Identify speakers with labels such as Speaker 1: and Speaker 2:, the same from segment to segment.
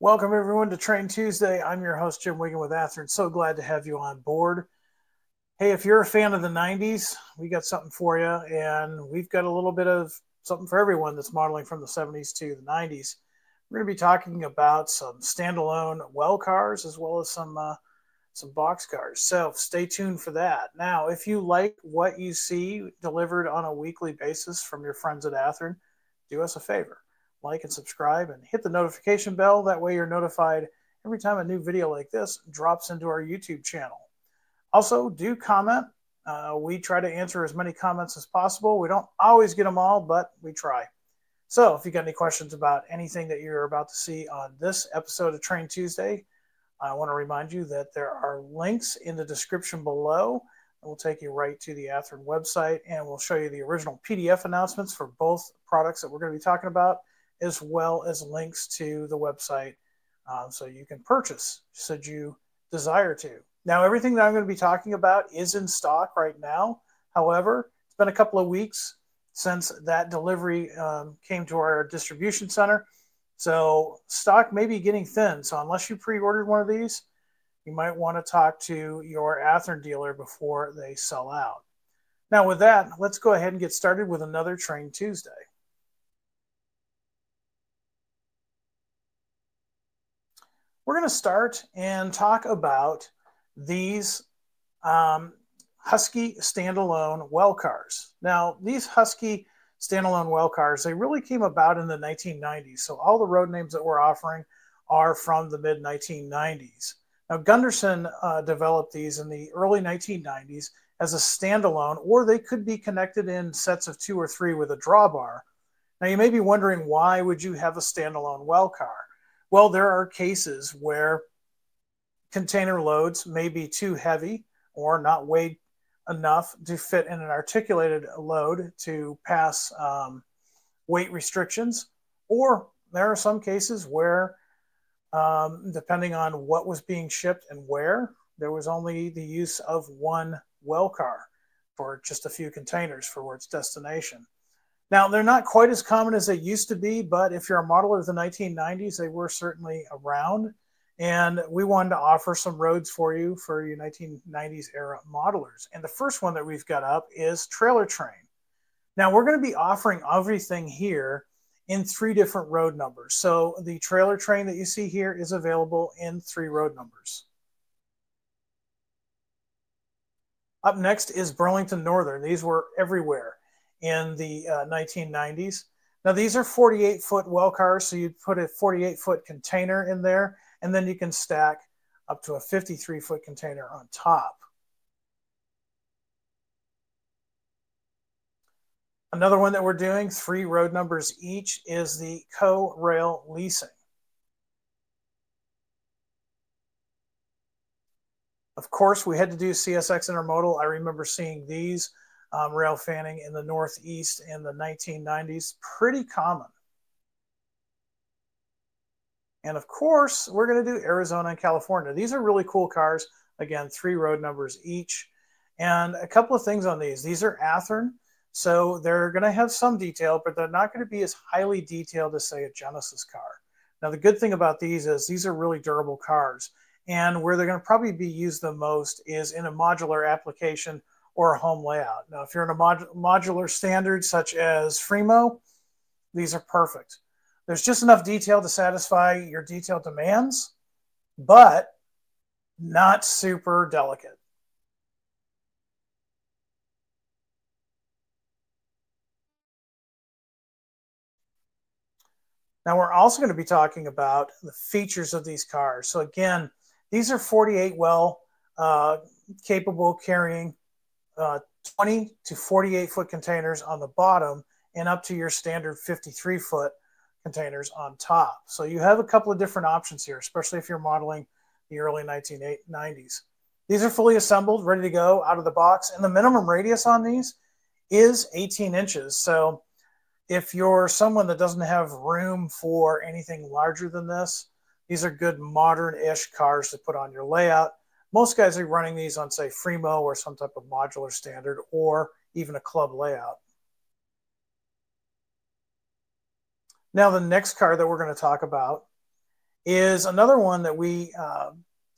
Speaker 1: Welcome everyone to Train Tuesday. I'm your host, Jim Wigan with Athearn. So glad to have you on board. Hey, if you're a fan of the 90s, we got something for you, and we've got a little bit of something for everyone that's modeling from the 70s to the 90s. We're going to be talking about some standalone well cars as well as some box cars. So stay tuned for that. Now, if you like what you see delivered on a weekly basis from your friends at Athearn, do us a favor. Like and subscribe and hit the notification bell. That way you're notified every time a new video like this drops into our YouTube channel. Also, do comment. We try to answer as many comments as possible. We don't always get them all, but we try. So if you got any questions about anything that you're about to see on this episode of Train Tuesday, I want to remind you that there are links in the description below. It will take you right to the Athearn website, and we'll show you the original PDF announcements for both products that we're going to be talking about, as well as links to the website so you can purchase should you desire to. Now, everything that I'm going to be talking about is in stock right now. However, it's been a couple of weeks since that delivery came to our distribution center. So stock may be getting thin. So unless you pre-ordered one of these, you might want to talk to your Athearn dealer before they sell out. Now with that, let's go ahead and get started with another Train Tuesday. We're going to start and talk about these Husky standalone well cars. Now, these Husky standalone well cars, they really came about in the 1990s. So all the road names that we're offering are from the mid-1990s. Now, Gunderson developed these in the early 1990s as a standalone, or they could be connected in sets of 2 or 3 with a drawbar. Now, you may be wondering, why would you have a standalone well car? Well, there are cases where container loads may be too heavy or not weighed enough to fit in an articulated load to pass weight restrictions. Or there are some cases where, depending on what was being shipped and where, there was only the use of one well car for just a few containers for its destination. Now, they're not quite as common as they used to be, but if you're a modeler of the 1990s, they were certainly around. And we wanted to offer some roads for you for your 1990s era modelers. And the first one that we've got up is Trailer Train. Now, we're going to be offering everything here in 3 different road numbers. So the Trailer Train that you see here is available in 3 road numbers. Up next is Burlington Northern. These were everywhere in the 1990s. Now, these are 48-foot well cars, so you'd put a 48-foot container in there, and then you can stack up to a 53-foot container on top. Another one that we're doing, 3 road numbers each, is the Co-Rail Leasing. Of course, we had to do CSX Intermodal. I remember seeing these rail fanning in the Northeast in the 1990s. Pretty common. And of course, we're going to do Arizona and California. These are really cool cars. Again, 3 road numbers each. And a couple of things on these. These are Athearn, so they're going to have some detail, but they're not going to be as highly detailed as, say, a Genesis car. Now, the good thing about these is these are really durable cars. And where they're going to probably be used the most is in a modular application or a home layout. Now, if you're in a modular standard such as Fremo, these are perfect. There's just enough detail to satisfy your detail demands, but not super delicate. Now, we're also going to be talking about the features of these cars. So again, these are 48 well capable carrying 20 to 48-foot containers on the bottom and up to your standard 53-foot containers on top. So you have a couple of different options here, especially if you're modeling the early 1990s. These are fully assembled, ready to go out of the box, and the minimum radius on these is 18 inches. So if you're someone that doesn't have room for anything larger than this, these are good modern-ish cars to put on your layout. Most guys are running these on, say, Fremo or some type of modular standard or even a club layout. Now, the next car that we're going to talk about is another one that we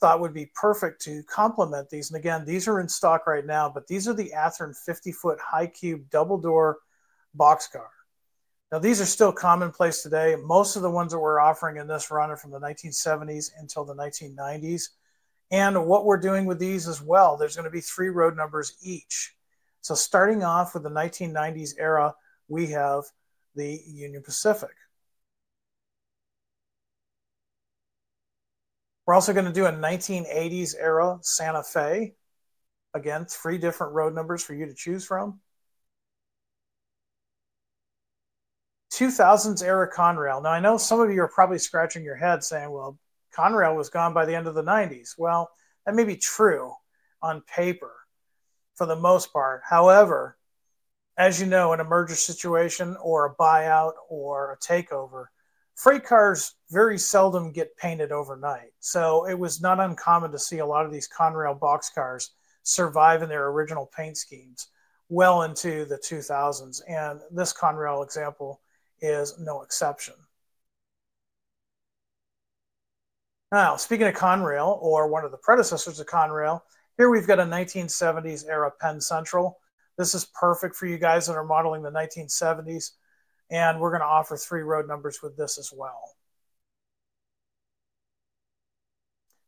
Speaker 1: thought would be perfect to complement these. And again, these are in stock right now, but these are the Athearn 50-foot high cube double door boxcar. Now, these are still commonplace today. Most of the ones that we're offering in this run are from the 1970s until the 1990s. And what we're doing with these as well, there's going to be 3 road numbers each. So starting off with the 1990s era, we have the Union Pacific. We're also going to do a 1980s era Santa Fe. Again, 3 different road numbers for you to choose from. 2000s era Conrail. Now, I know some of you are probably scratching your head saying, well, Conrail was gone by the end of the 90s. Well, that may be true on paper for the most part. However, as you know, in a merger situation or a buyout or a takeover, freight cars very seldom get painted overnight. So it was not uncommon to see a lot of these Conrail boxcars survive in their original paint schemes well into the 2000s. And this Conrail example is no exception. Now, speaking of Conrail, or one of the predecessors of Conrail, here we've got a 1970s era Penn Central. This is perfect for you guys that are modeling the 1970s. And we're going to offer 3 road numbers with this as well.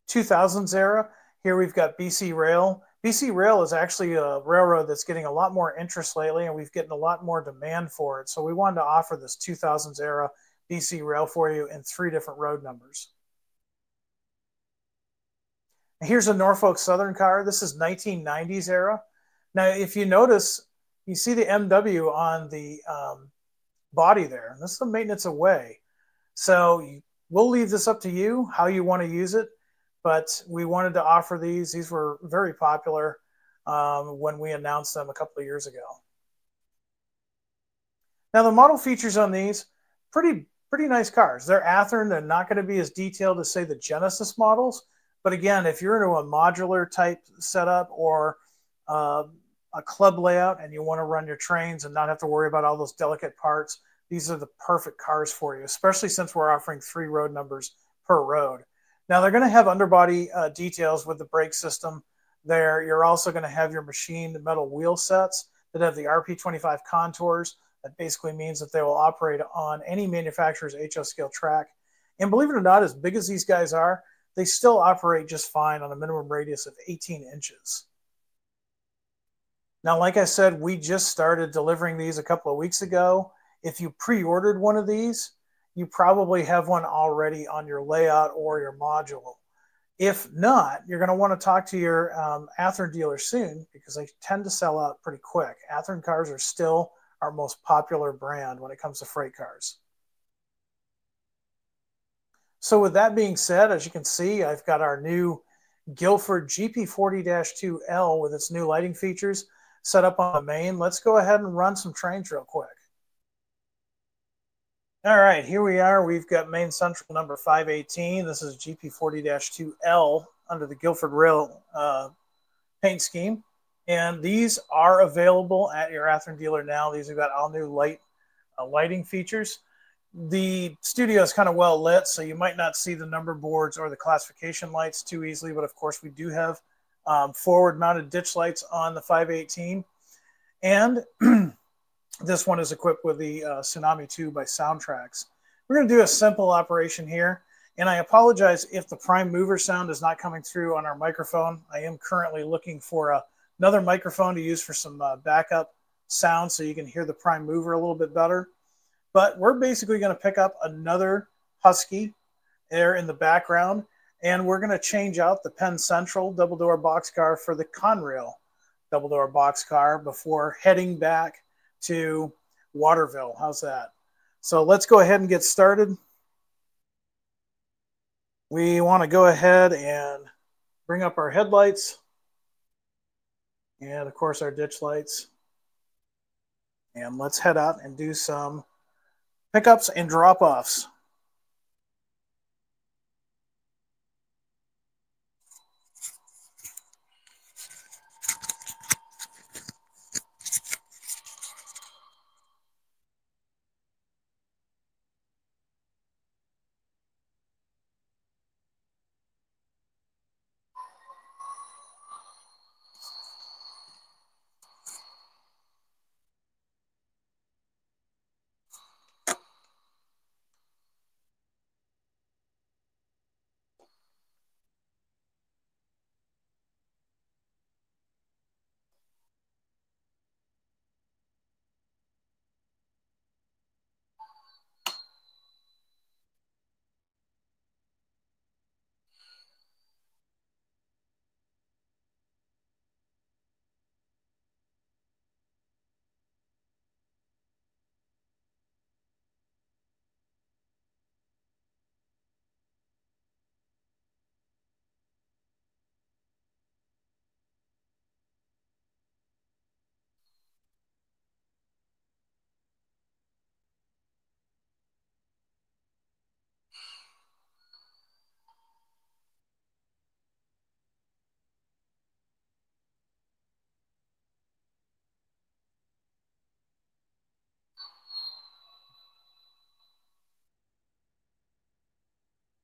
Speaker 1: 2000s era, here we've got BC Rail. BC Rail is actually a railroad that's getting a lot more interest lately, and we've gotten a lot more demand for it. So we wanted to offer this 2000s era BC Rail for you in 3 different road numbers. Here's a Norfolk Southern car. This is 1990s era. Now, if you notice, you see the MW on the body there. This is the maintenance away. So we'll leave this up to you, how you want to use it. But we wanted to offer these. These were very popular when we announced them a couple of years ago. Now, the model features on these, pretty nice cars. They're Athearn. They're not going to be as detailed as, say, the Genesis models. But again, if you're into a modular type setup or a club layout and you want to run your trains and not have to worry about all those delicate parts, these are the perfect cars for you, especially since we're offering 3 road numbers per road. Now, they're going to have underbody details with the brake system there. You're also going to have your machined metal wheel sets that have the RP25 contours. That basically means that they will operate on any manufacturer's HO scale track. And believe it or not, as big as these guys are, they still operate just fine on a minimum radius of 18 inches. Now, like I said, we just started delivering these a couple of weeks ago. If you pre-ordered one of these, you probably have one already on your layout or your module. If not, you're going to want to talk to your Athearn dealer soon because they tend to sell out pretty quick. Athearn cars are still our most popular brand when it comes to freight cars. So with that being said, as you can see, I've got our new Guilford GP40-2L with its new lighting features set up on the main. Let's go ahead and run some trains real quick. All right, here we are. We've got main central number 518. This is GP40-2L under the Guilford Rail paint scheme. And these are available at your Athearn dealer now. These have got all new lighting features. The studio is kind of well lit, so you might not see the number boards or the classification lights too easily, but of course we do have forward mounted ditch lights on the 518. And this one is equipped with the Tsunami 2 by Soundtracks. We're going to do a simple operation here, and I apologize if the prime mover sound is not coming through on our microphone. I am currently looking for another microphone to use for some backup sound so you can hear the prime mover a little bit better. But we're basically going to pick up another Husky there in the background, and we're going to change out the Penn Central double-door boxcar for the Conrail double-door boxcar before heading back to Waterville. How's that? So let's go ahead and get started. We want to go ahead and bring up our headlights and, of course, our ditch lights. And let's head out and do some pickups and drop-offs.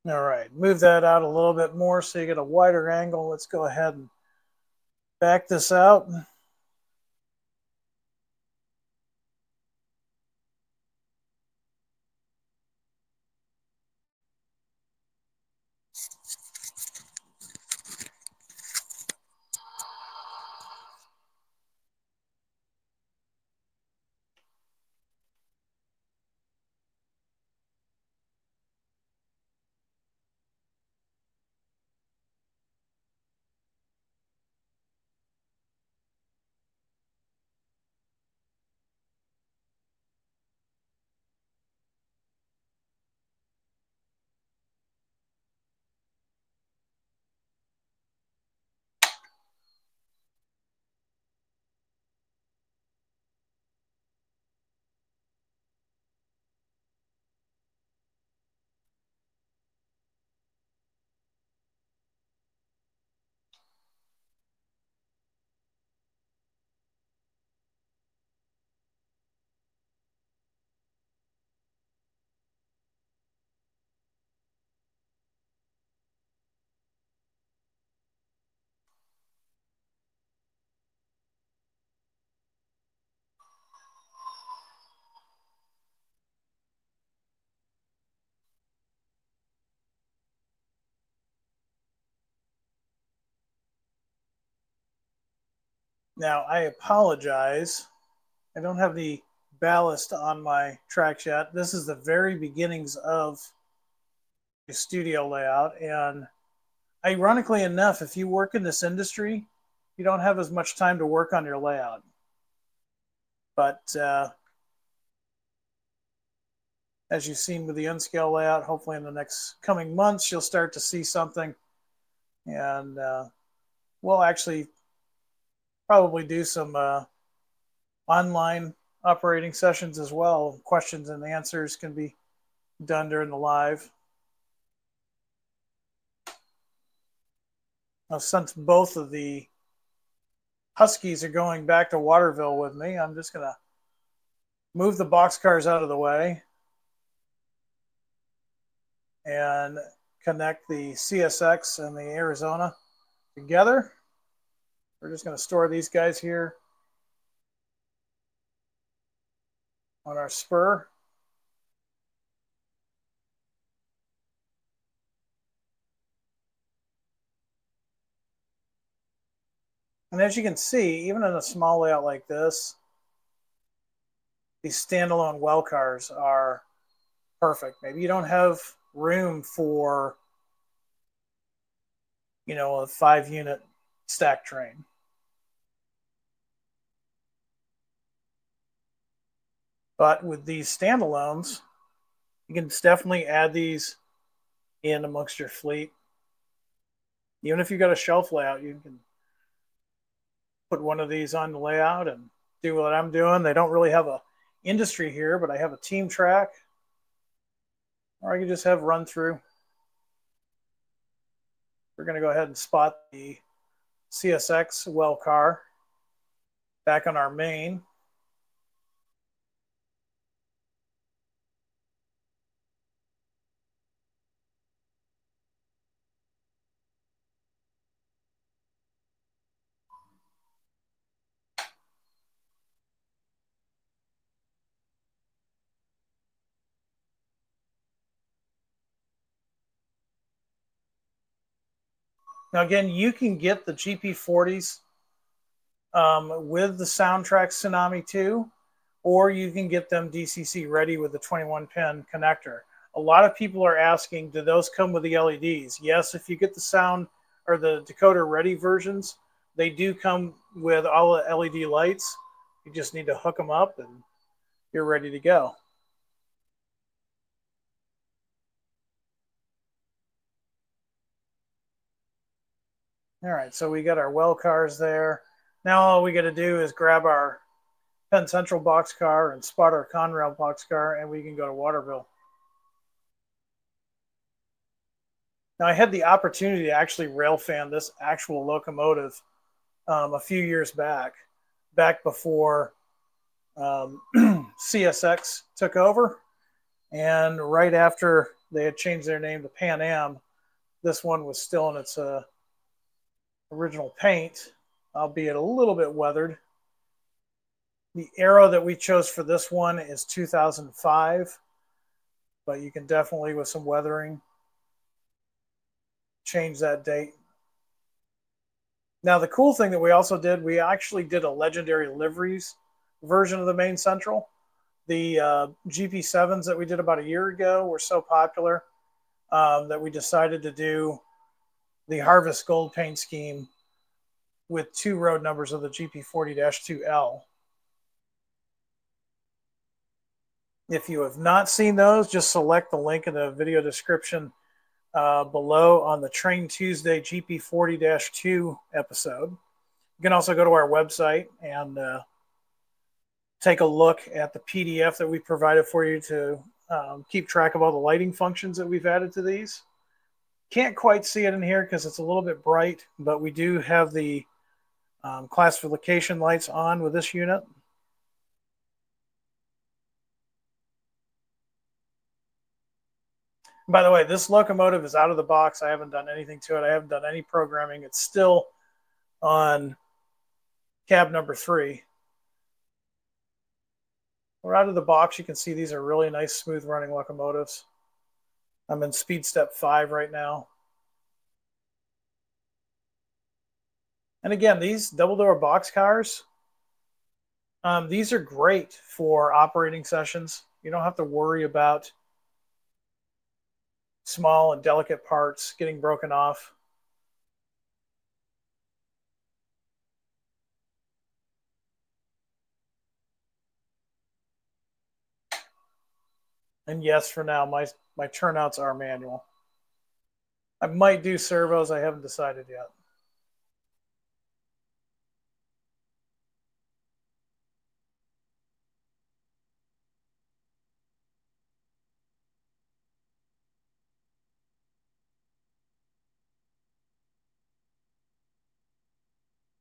Speaker 1: All right, move that out a little bit more so you get a wider angle. Let's go ahead and back this out. Now, I apologize. I don't have the ballast on my tracks yet. This is the very beginnings of the studio layout. And ironically enough, if you work in this industry, you don't have as much time to work on your layout. But as you've seen with the Unscale layout, hopefully in the next coming months, you'll start to see something. And we'll actually probably do some online operating sessions as well. Questions and answers can be done during the live. Now, since both of the Huskies are going back to Waterville with me, I'm just going to move the Boxcars out of the way and connect the CSX and the Arizona together. We're just going to store these guys here on our spur. And as you can see, even in a small layout like this, these standalone well cars are perfect. Maybe you don't have room for, a 5-unit stack train. But with these standalones, you can definitely add these in amongst your fleet. Even if you've got a shelf layout, you can put one of these on the layout and do what I'm doing. They don't really have a industry here, but I have a team track. Or I can just have run through. We're going to go ahead and spot the CSX well car back on our main. Now, again, you can get the GP40s with the Soundtrack Tsunami 2, or you can get them DCC ready with the 21-pin connector. A lot of people are asking, do those come with the LEDs? Yes, if you get the sound or the decoder ready versions, they do come with all the LED lights. You just need to hook them up and you're ready to go. All right, so we got our well cars there. Now all we got to do is grab our Penn Central boxcar and spot our Conrail boxcar, and we can go to Waterville. Now, I had the opportunity to actually rail fan this actual locomotive a few years back before CSX took over, and right after they had changed their name to Pan Am. This one was still in its original paint, albeit a little bit weathered. The era that we chose for this one is 2005, but you can definitely, with some weathering, change that date. Now, the cool thing that we also did, we actually did a legendary liveries version of the main central. The GP7s that we did about a year ago were so popular that we decided to do the Harvest Gold paint scheme with 2 road numbers of the GP40-2L. If you have not seen those, just select the link in the video description below on the Train Tuesday GP40-2 episode. You can also go to our website and take a look at the PDF that we provided for you to keep track of all the lighting functions that we've added to these. Can't quite see it in here because it's a little bit bright, but we do have the classification lights on with this unit. By the way, this locomotive is out of the box. I haven't done anything to it. I haven't done any programming. It's still on cab number 3. We're out of the box. You can see these are really nice, smooth running locomotives. I'm in speed step 5 right now. And again, these double door box cars, these are great for operating sessions. You don't have to worry about small and delicate parts getting broken off. And yes, for now, my turnouts are manual. I might do servos. I haven't decided yet.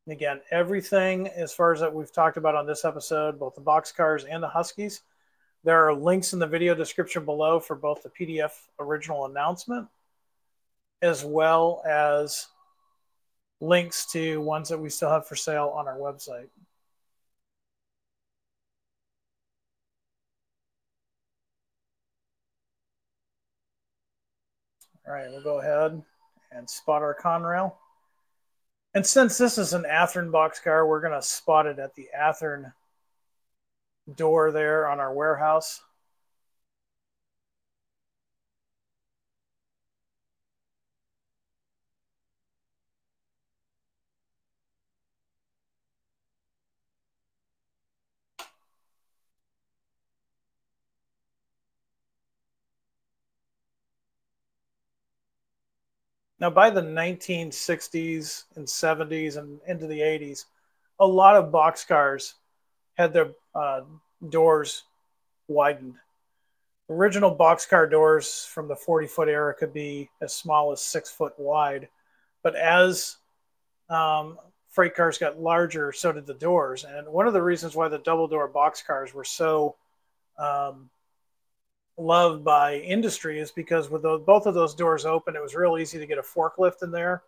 Speaker 1: And again, everything as far as that we've talked about on this episode, both the Boxcars and the Huskies, there are links in the video description below for both the PDF original announcement as well as links to ones that we still have for sale on our website. All right, we'll go ahead and spot our Conrail. And since this is an Athearn boxcar, we're going to spot it at the Athearn door there on our warehouse. Now, by the 1960s and 70s and into the 80s, a lot of boxcars had their doors widened. Original boxcar doors from the 40-foot era could be as small as 6 foot wide. But as freight cars got larger, so did the doors. And one of the reasons why the double door boxcars were so loved by industry is because with both of those doors open, it was real easy to get a forklift in there.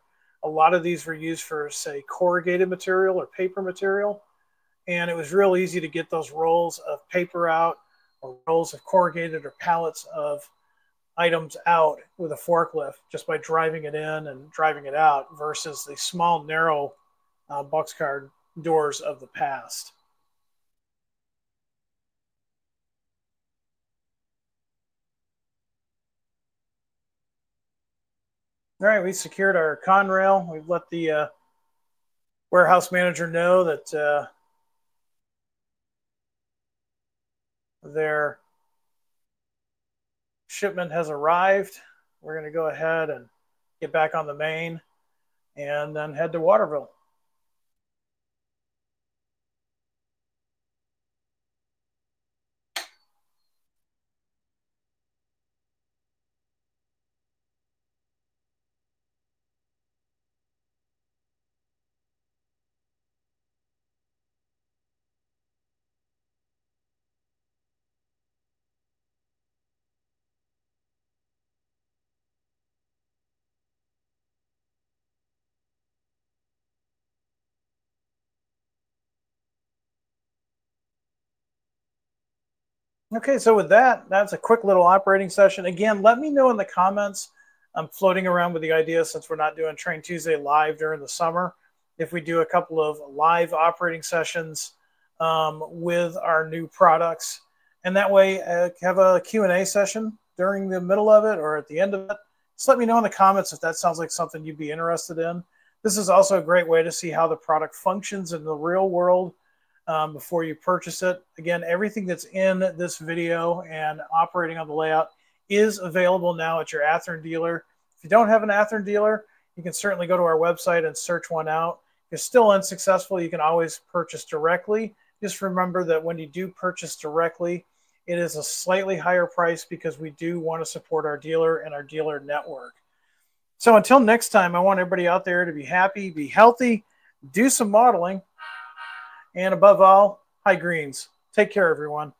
Speaker 1: A lot of these were used for, say, corrugated material or paper material. And it was real easy to get those rolls of paper out or rolls of corrugated or pallets of items out with a forklift just by driving it in and driving it out versus the small, narrow boxcar doors of the past. All right, we secured our Conrail. We've let the warehouse manager know that their shipment has arrived. We're going to go ahead and get back on the main and then head to Waterville. Okay, so with that, that's a quick little operating session. Again, let me know in the comments. I'm floating around with the idea, since we're not doing Train Tuesday live during the summer, if we do a couple of live operating sessions with our new products. And that way, have a Q&A session during the middle of it or at the end of it. Just let me know in the comments if that sounds like something you'd be interested in. This is also a great way to see how the product functions in the real world before you purchase it. Again, everything that's in this video and operating on the layout is available now at your Athearn dealer. If you don't have an Athearn dealer, you can certainly go to our website and search one out. If you're still unsuccessful, you can always purchase directly. Just remember that when you do purchase directly, it is a slightly higher price because we do want to support our dealer and our dealer network. So until next time, I want everybody out there to be happy, be healthy, do some modeling, and above all, high greens. Take care, everyone.